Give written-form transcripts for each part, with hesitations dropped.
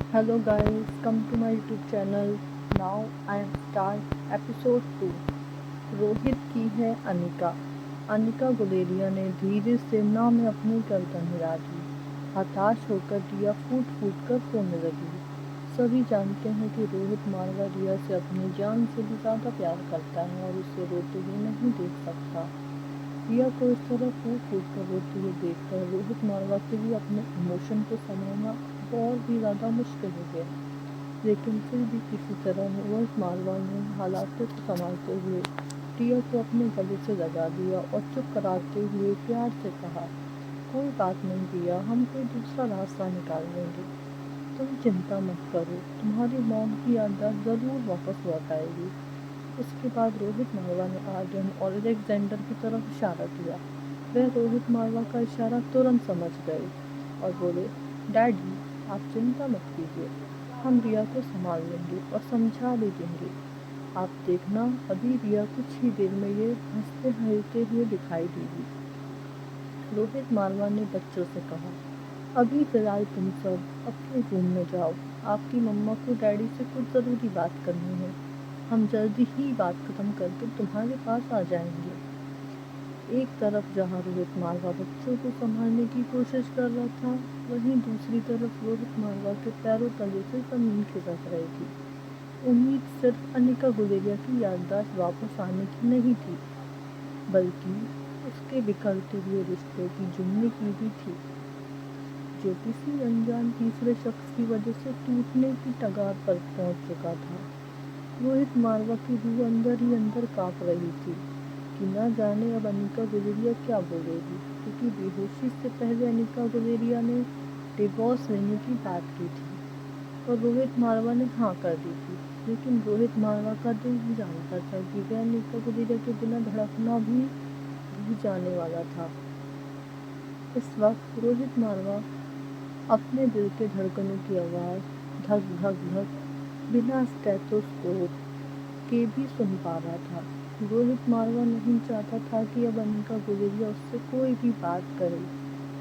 Hello guys, come to my YouTube channel. Now I am start episode 2. Rohit की है अनिका। अनिका गुलेरिया ने धीरे से ना में अपनी गर्दन हिला दी। हताश होकर रिया फूट फूट कर रोने लगी। सभी जानते हैं कि रोहित मारवा रिया से अपनी जान से भी ज़्यादा प्यार करता है और उसे रोते हुए नहीं देख सकता। रिया को इस तरह फूट फूट कर रोते हुए देखकर रोहित मारवा के लिए अपने इमोशन को समझना और भी ज़्यादा मुश्किल हो गया। लेकिन फिर भी किसी तरह रोहित मारवा ने हालातों को संभालते हुए रिया को अपने गले से लगा दिया और चुप कराते हुए प्यार से कहा, कोई बात नहीं रिया, हम कोई दूसरा रास्ता निकाल लेंगे। तुम चिंता मत करो, तुम्हारी मॉम की याददाश्त ज़रूर वापस लौट आएगी। उसके बाद रोहित मारवा ने आर्यन और अलेक्जेंडर की तरफ इशारा किया। वह रोहित मारवा का इशारा तुरंत समझ गए और बोले, डैडी आप चिंता मत कीजिए, हम रिया को संभाल लेंगे और समझा भी देंगे। आप देखना, अभी रिया कुछ ही देर में ये हंसते हंसते हुए दिखाई देगी। रोहित मारवा ने बच्चों से कहा, अभी फिलहाल तुम सब अपने रूम में जाओ, आपकी मम्मा को डैडी से कुछ ज़रूरी बात करनी है। हम जल्दी ही बात खत्म करके तुम्हारे पास आ जाएंगे। एक तरफ जहाँ रोहित मारवा बच्चों को संभालने की कोशिश कर रहा था, वहीं दूसरी तरफ रोहित मारवा के पैरों तले से जमीन खिसक रही थी। उम्मीद सिर्फ अनिका गुलेरिया की याददाश्त वापस आने की नहीं थी, बल्कि उसके बिखरते हुए रिश्ते की जुड़ने की भी थी, जो किसी अनजान तीसरे शख्स की वजह से टूटने की कगार पर पहुंच चुका था। रोहित मारवा की रूह अंदर ही अंदर कांप रही थी कि न जाने अब अनिका गुलेरिया क्या बोलेगी, क्योंकि बेहोशी से पहले अनिका गुलेरिया ने डिवोर्स लेने की बात की थी और रोहित मारवा ने हाँ कर दी थी। लेकिन रोहित मारवा का दिल भी जानता था कि वह अनिका गुलेरिया के बिना धड़कना भी जाने वाला था। इस वक्त रोहित मारवा अपने दिल के धड़कनों की आवाज़ धक धक धक बिना स्टेथोस्कोप के भी सुन पा रहा था। रोहित मारवा नहीं चाहता था कि अब अनिका गुलेरिया उससे कोई भी बात करे।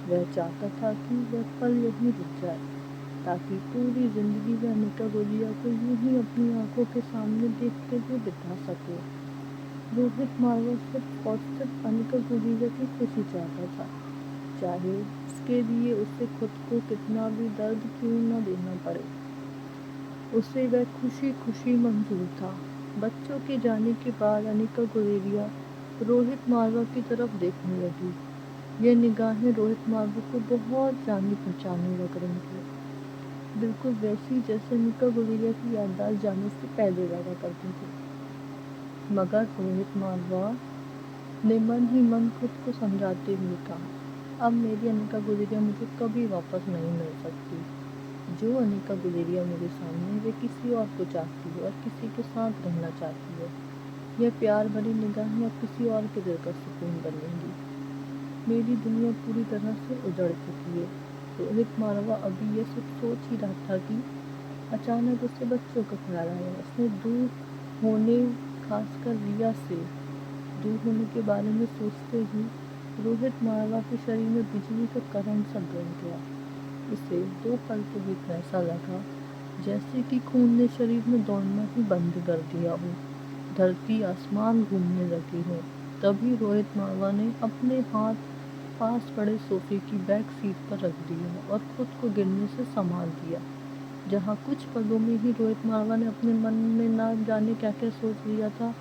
वह चाहता था कि वह पल यहीं रुक जाए, ताकि पूरी जिंदगी वह अनिका गुलेरिया को यूं ही अपनी आंखों के सामने देखते हुए बिता सके। रोहित मारवा सिर्फ और सिर्फ अनिका गुलेरिया की खुशी चाहता था, चाहे इसके लिए उसे खुद को कितना भी दर्द क्यों न देना पड़े। उसे वह खुशी खुशी मंजूर था। बच्चों के जाने के बाद अनिका गुलेरिया रोहित मारवा की तरफ देखने लगी। ये निगाहें रोहित मारवा को बहुत जानी पहचानी लग रही थी, बिल्कुल वैसी जैसे अनिका गुलेरिया की याददाश्त जाने से पहले लगा करती थी। मगर रोहित मारवा ने मन ही मन खुद को समझाते हुए कहा, अब मेरी अनिका गुलेरिया मुझे कभी वापस नहीं मिल सकती। जो अनिका गुलेरिया मेरे सामने, वे किसी और को चाहती है और किसी के साथ रहना चाहती है। यह प्यार भरी निगाहें अब किसी और के दिल का सुकून बनेंगी। मेरी दुनिया पूरी तरह से उजड़ चुकी है। रोहित मारवा अभी यह सब सोच ही रहा था कि अचानक उसे बच्चों का ख्याल आया। उसने दूर होने, खासकर रिया से दूर होने के बारे में सोचते ही रोहित मारवा के शरीर में बिजली का करंट सा दौड़ गया। इसे 2 पल के बीच ऐसा लगा जैसे कि खून ने शरीर में दौड़ना ही बंद कर दिया हो, धरती आसमान घूमने लगी हो। तभी रोहित मारवा ने अपने हाथ पास पड़े सोफे की बैक सीट पर रख दिया और खुद को गिरने से संभाल दिया। जहाँ कुछ पलों में ही रोहित मारवा ने अपने मन में ना जाने क्या क्या सोच लिया था,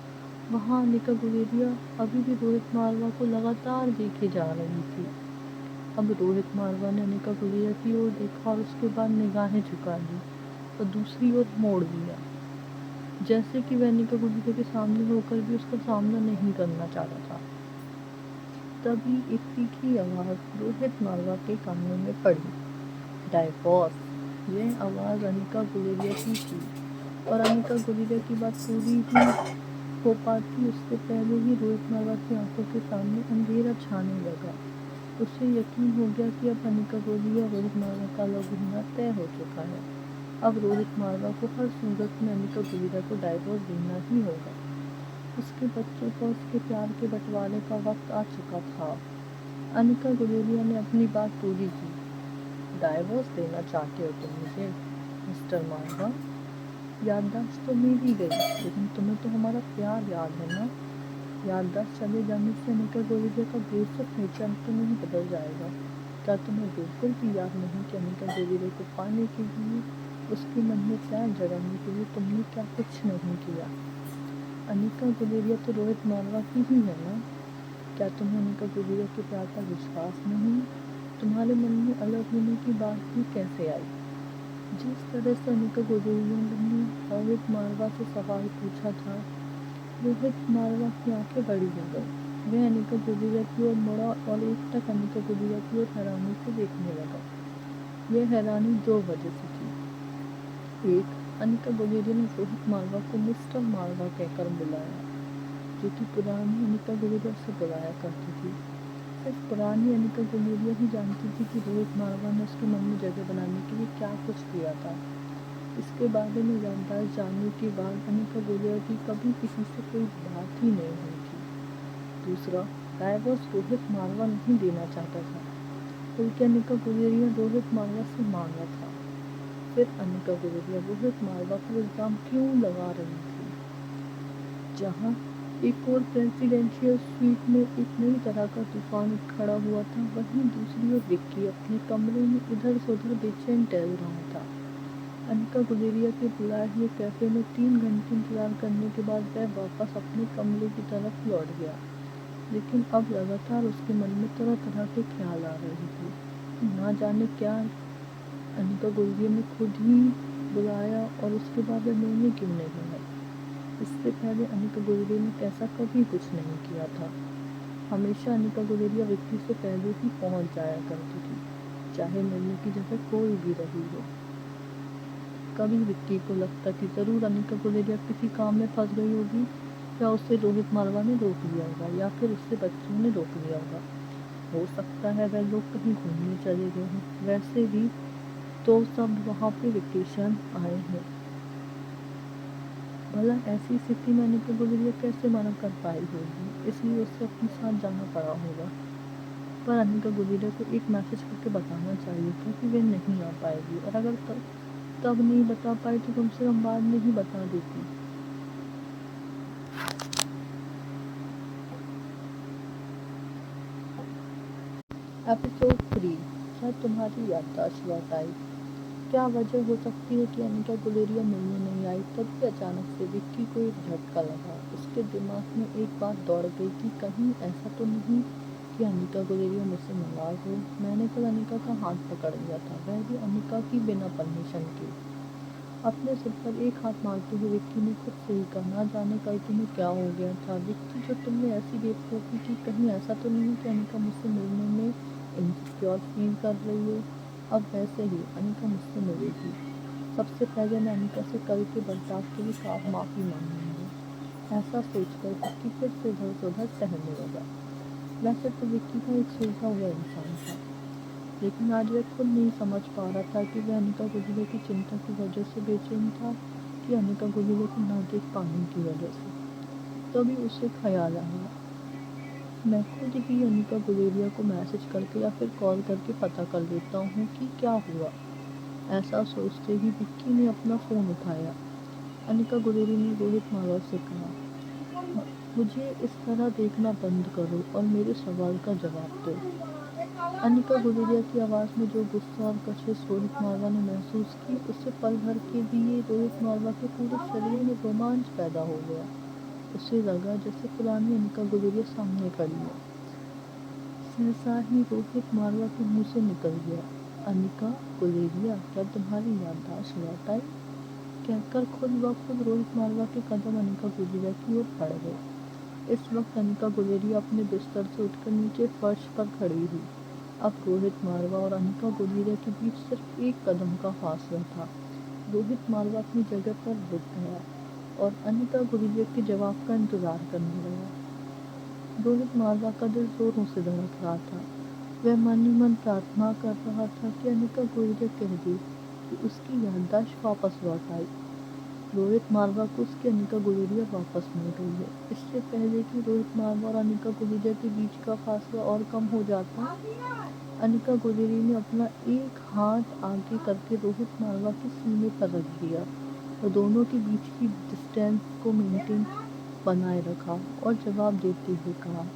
वहाँ अनिका गुलेरिया अभी भी रोहित मारवा को लगातार देखे जा रही थी। अब रोहित मारवा ने अनिका गुलेरिया की ओर देखा और उसके बाद निगाहें झुका दी और दूसरी ओर मोड़ लिया, जैसे कि वह अनिका गुलेरिया के सामने होकर भी उसका सामना नहीं करना चाहता था। तभी एक तीखी आवाज़ रोहित मारवा के कानों में पड़ी, डाइवोर्स। यह आवाज़ अनिका गुलेरिया की थी और अनिका गुलेरिया की बात पूरी ही हो पाती उससे पहले ही रोहित मारवा की आंखों के सामने अंधेरा छाने लगा। उसे यकीन हो गया कि अब अनिका गुलेरिया रोहित मारवा का अलग होना तय हो चुका है। अब रोहित मारवा को हर सूरत में अनिका गुलेरिया को डाइवोर्स देना ही होगा। उसके बच्चों का, उसके प्यार के बंटवारे का वक्त आ चुका था। अनिका गुलेरिया ने अपनी बात पूरी की। डाइवोर्स देना चाहते हो तुम मुझे? मिस्टर मारवा, याददाश्त तो मेरी गई, लेकिन तुम्हें तो हमारा प्यार याद है ना। याददाश्त चले जाने से अनिका गोविंदा का बेशक नेचर तो नहीं बदल जाएगा। क्या तुम्हें बिल्कुल भी याद नहीं कि अनिका गोविंदा को पाने के लिए, उसके मन में प्यार जगाने के लिए तुमने क्या कुछ नहीं किया। अनिका गुलेरिया तो रोहित मारवा की ही है ना। क्या तुम्हें अनिका गुलेरिया के प्यार पर विश्वास नहीं? तुम्हारे मन में अलग होने की बात भी कैसे आई? जिस तरह से अनिका गुलेरिया ने रोहित मारवा से सवाल पूछा था, रोहित मारवा की आंखें बड़ी हो गई। वह अनिका गुलेरिया की ओर मुड़ा और एक टक अनिका गुलेरिया की ओर हैरानी से देखने लगा। यह हैरानी दो वजह से थी। एक, अनिका गुलेरिया ने रोहित मारवा को मिस्टर मारवा कहकर बुलाया, जो कि पुरानी अनिका गुलेरिया से बुलाया करती थी। सिर्फ पुरानी अनिका गुलेरिया ही जानती थी कि रोहित मारवा ने उसके मन में जगह बनाने के लिए क्या कुछ किया था। इसके बारे में याददाश्त जानने के बाद अनिका गुलेरिया की कभी किसी से कोई बात ही नहीं हुई थी। दूसरा, डाइवोर्स रोहित मारवा नहीं देना चाहता था, बल्कि अनिका गुलेरिया रोहित मारवा से मांगा था। फिर अनिका गुलेरिया रोहित मारवा को इल्ज़ाम क्यों लगा रही थी? जहाँ एक और प्रेसिडेंशियल स्वीट में एक नई तरह का तूफान खड़ा हुआ था, वहीं दूसरी ओर विक्की अपने कमरे में इधर से उधर बेचैन टहल रहा था। अनिका गुलेरिया के बुलाए हुए कैफे में 3 घंटे इंतजार करने के बाद वह वापस अपने कमरे की तरफ लौट गया, लेकिन अब लगातार उसके मन में तरह तरह के ख्याल आ रहे थे। ना जाने क्या अनिका गुलेरिया ने खुद ही बुलाया और उसके बाद वह मिलने क्यों नहीं है। इससे पहले अनिका गुलेरिया ने ऐसा कभी कुछ नहीं किया था। हमेशा अनिका गुलेरिया विक्की से पहले ही पहुंच जाया करती थी, चाहे मिलने की जगह कोई भी रही हो। कभी विक्की को लगता कि ज़रूर अनिका गुलेरिया किसी काम में फंस गई होगी, या उसे रोहित मारवा ने रोक लिया होगा, या फिर उससे बच्चों ने रोक लिया होगा। हो सकता है वह लोग कहीं घूमने चले गए हों। वैसे भी तो सब वहाँ पे वेकेशन आए हैं। भला ऐसी स्थिति में अनिका गुलेरिया कैसे मना कर पाई होगी, इसलिए उसे अपने साथ जाना पड़ा होगा। पर अनिका गुलेरिया को एक मैसेज करके बताना चाहिए था कि वह नहीं आ पाएगी, और अगर तब नहीं बता पाई तो कम से कम बाद में ही बता देती। एपिसोड 3, क्या तुम्हारी याददाश्त लौट आई? क्या वजह हो सकती है कि अनिका गुलेरिया मिलने नहीं आई? तभी अचानक से विक्की को एक झटका लगा। उसके दिमाग में एक बात दौड़ गई कि कहीं ऐसा तो नहीं कि अनिका गुलेरिया मुझसे नाराज़ हो। मैंने कल अनिका का हाथ पकड़ लिया था, वह भी अनिका की बिना परमिशन के। अपने सिर पर एक हाथ मारते हुए विक्की ने खुद से ही कहा, ना जाने कल तुम्हें क्या हो गया था विक्की, जो तुमने ऐसी बेवकूफ़ी की। कहीं ऐसा तो नहीं कि अनिका मुझसे मिलने में इनसिक्योर फील कर रही हो। अब वैसे ही अनिका मुझसे मिलेगी, सबसे पहले मैं अनिका से कल के बर्ताव के लिए साफ माफ़ी मांगूंगी। ऐसा सोचकर विक्की फिर से इधर से उधर टहलने लगा। वैसे तो विक्की का एक सुलझा हुआ इंसान था, लेकिन आज वह खुद नहीं समझ पा रहा था कि वह अनिका गुलेरिया की चिंता की वजह से बेचैन था कि अनिका गुलेरिया को ना देख पाने की वजह से। तभी उसे ख्याल आया, मैं खुद ही अनिका गुलेरिया को मैसेज करके या फिर कॉल करके पता कर लेता हूँ कि क्या हुआ। ऐसा सोचते ही विक्की ने अपना फ़ोन उठाया। अनिका गुलेरिया ने रोहित मारवा से कहा, मुझे इस तरह देखना बंद करो और मेरे सवाल का जवाब दो। अनिका गुलेरिया की आवाज़ में जो गुस्सा और कशिश रोहित मारवा ने महसूस की, उससे पल भर के लिए रोहित मारवा के पूरे शरीर में रोमांच पैदा हो गया। उसे लगा जैसे पुरानी अनिका गुलेरिया सामने खड़ी है। सहसा ही रोहित मारवा के मुंह से निकल गया, अनिका गुलेरिया, क्या तुम्हारी याददाश्त लौट आई? कहकर खुद ब खुद रोहित मारवा के कदम अनिका गुलेरिया की ओर बढ़ गए। इस वक्त अनिका गुलेरिया अपने बिस्तर से उठकर नीचे फर्श पर खड़ी हुई। अब रोहित मारवा और अनिका गुलेरिया के बीच सिर्फ एक कदम का फासला था। रोहित मारवा अपनी जगह पर रुक गया और अनिका गुलेरिया के जवाब का इंतजार करने लगा। रोहित मारवा का दिल जोरों से धड़क रहा था। वह मन ही मन प्रार्थना कर रहा था कि अनिका गुलेरिया कह दे कि उसकी याददाश्त वापस लौट आई। रोहित मारवा को उसकी अनिका गुलेरिया वापस मिल गई है। इससे पहले कि रोहित मारवा और अनिका गुलेरिया के बीच का फासला और कम हो जाता, अनिका गुलेरिया ने अपना एक हाथ आगे करके रोहित मालवा के सीने पर रख दिया और दोनों के बीच की डिस्टेंस को मेंटेन बनाए रखा और जवाब देते हुए कहा,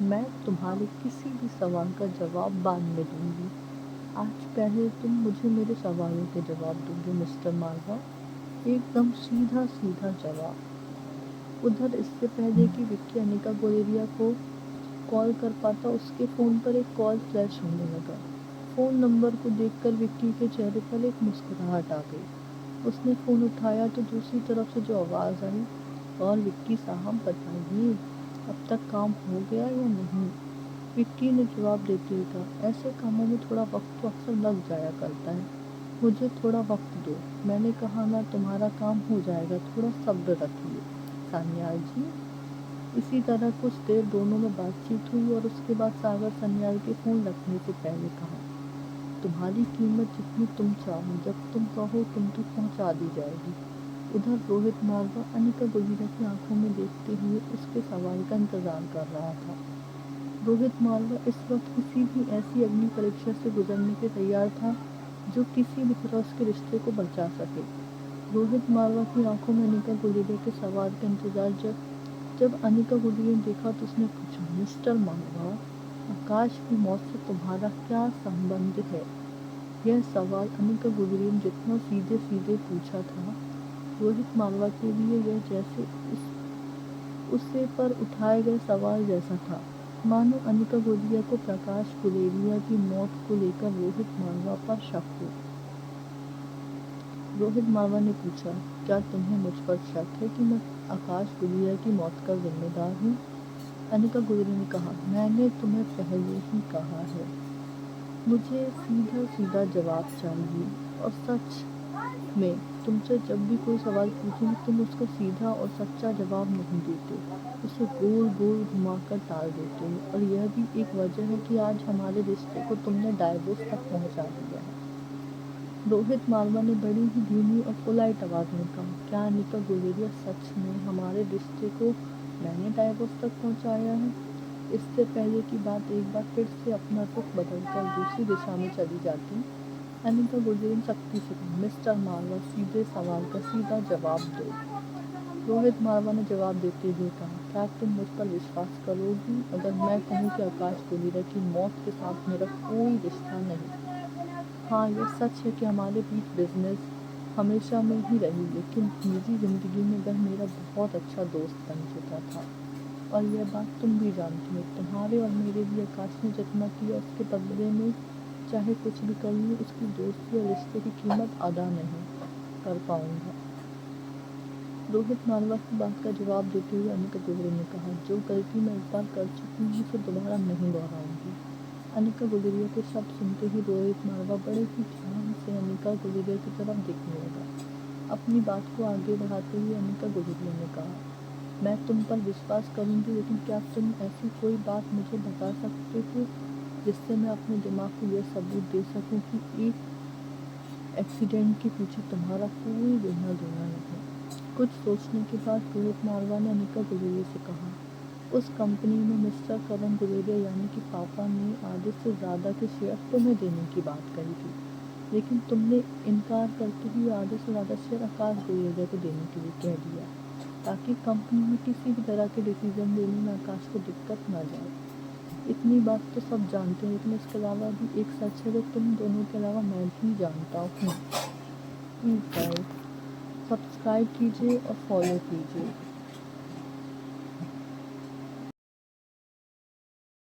मैं तुम्हारे किसी भी सवाल का जवाब बाद में दूंगी। आज पहले तुम मुझे मेरे सवालों के जवाब दोगे मिस्टर मालवा, एकदम सीधा सीधा जवाब। उधर इससे पहले कि विक्की अनिका गुलेरिया को कॉल कर पाता, उसके फ़ोन पर एक कॉल फ्लैश होने लगा। फ़ोन नंबर को देखकर विक्की के चेहरे पर एक मुस्कुराहट आ गई। उसने फ़ोन उठाया तो दूसरी तरफ से जो आवाज़ आई, और विक्की साहब बताइए, अब तक काम हो गया या नहीं? विक्की ने जवाब देते हुए कहा, ऐसे कामों में थोड़ा वक्त तो अक्सर लग जाया करता है, मुझे थोड़ा वक्त दो। मैंने कहा ना, तुम्हारा काम हो जाएगा, थोड़ा सब्र रखिए सान्याल जी। इसी तरह कुछ देर दोनों में बातचीत हुई और उसके बाद सागर सन्याल के फ़ोन रखने से पहले कहा, तुम्हारी कीमत जितनी तुम चाहो, जब तुम कहो तुम तक पहुंचा दी जाएगी। उधर रोहित मालवा अनिका गुलेरिया की आंखों में देखते हुए उसके सवाल का इंतजार कर रहा था। रोहित मालवा इस वक्त किसी भी ऐसी अग्नि परीक्षा से गुजरने के तैयार था जो किसी भी तरह उसके रिश्ते को बचा सके। रोहित मालवा की आंखों में अनिका गुलेरिया के सवाल का इंतजार जब अनिका गुलेरिया ने देखा तो उसने पूछा, मिस्टर मालवा, आकाश की मौत से तुम्हारा क्या संबंध है? यह सवाल अनिका गुलेरिया ने जितना सीधे सीधे पूछा था, रोहित मालवा के लिए यह जैसे उससे पर उठाए गए सवाल जैसा था, मानो अनिका गुलेरिया को प्रकाश गुलेरिया की मौत को लेकर रोहित मालवा पर शक हो। रोहित मालवा ने पूछा, क्या तुम्हें मुझ पर शक है कि मैं आकाश गुलेरिया की मौत का जिम्मेदार हूँ? अनिका गुलेरिया ने कहा, मैंने तुम्हें पहले ही कहा है, मुझे सीधा सीधा जवाब चाहिए। और सच में तुमसे जब भी कोई सवाल पूछूंगी तुम उसका सीधा और सच्चा जवाब नहीं देते, उसे गोल गोल घुमाकर टाल देते हो। और यह भी एक वजह है कि आज हमारे रिश्ते को तुमने डाइवोर्स तक पहुंचा दिया है। रोहित मालवा ने बड़ी ही धीमी और पोलाइट आवाज़ में कहा, क्या अनिका गुलेरिया सच में हमारे रिश्ते को मैंने डाइवोर्स तक पहुंचाया है? इससे पहले कि बात एक बार फिर से अपना रुख बदलकर दूसरी दिशा में चली जाती, अनिका गुलेरिया ने सख्ती से कहा, मिस्टर मालवा, सीधे सवाल का सीधा जवाब दो। रोहित मालवा ने जवाब देते हुए कहा, क्या तुम मुझ पर विश्वास करोगी अगर मैं कहूँ कि आकाश गुलेरिया की मौत के साथ मेरा कोई रिश्ता नहीं? हाँ, यह सच है कि हमारे बीच बिजनेस हमेशा में ही रही, लेकिन निजी ज़िंदगी में वह मेरा बहुत अच्छा दोस्त बन चुका था। और यह बात तुम भी जानती हो, तुम्हारे और मेरे लिए आकाश ने जितना किया उसके बदले में चाहे कुछ भी कर लूँ, उसकी दोस्ती और रिश्ते की कीमत अदा नहीं कर पाऊँगा। रोहित मालवा की बात का जवाब देते हुए अनिका गुलेरिया ने कहा, जो गलती मैं एक बार कर चुकी हूँ उसे दोबारा नहीं दोहराऊंगी। अनिका गुलेरिया के शब्द सुनते ही रोहित मालवा बड़े ही ध्यान से अनिका गुलेरिया की तरफ देखने लगा। अपनी बात को आगे बढ़ाते हुए अनिका गुलेरिया ने कहा, मैं तुम पर विश्वास करूंगी, लेकिन क्या तुम ऐसी कोई बात मुझे बता सकते हो जिससे मैं अपने दिमाग को यह सबूत दे सकूं कि एक एक्सीडेंट के पीछे तुम्हारा कोई लेना देना नहीं? कुछ सोचने के बाद रोहित मालवा ने अनिका गुलेरिया से कहा, उस कंपनी में मिस्टर करण गुलेरिया यानी कि पापा ने आधे से ज़्यादा के शेयर तुम्हें देने की बात कही थी, लेकिन तुमने इनकार करते हुए आधे से ज़्यादा शेयर आकाश गुलेरिया को देने के लिए कह दिया, ताकि कंपनी में किसी भी तरह के डिसीजन लेने में आकाश को दिक्कत ना जाए। इतनी बात तो सब जानते हैं, लेकिन इसके अलावा भी एक सच है जो तुम दोनों के अलावा मैं भी जानता हूँ। प्लीज़ गाइस, सब्सक्राइब कीजिए और फॉलो कीजिए।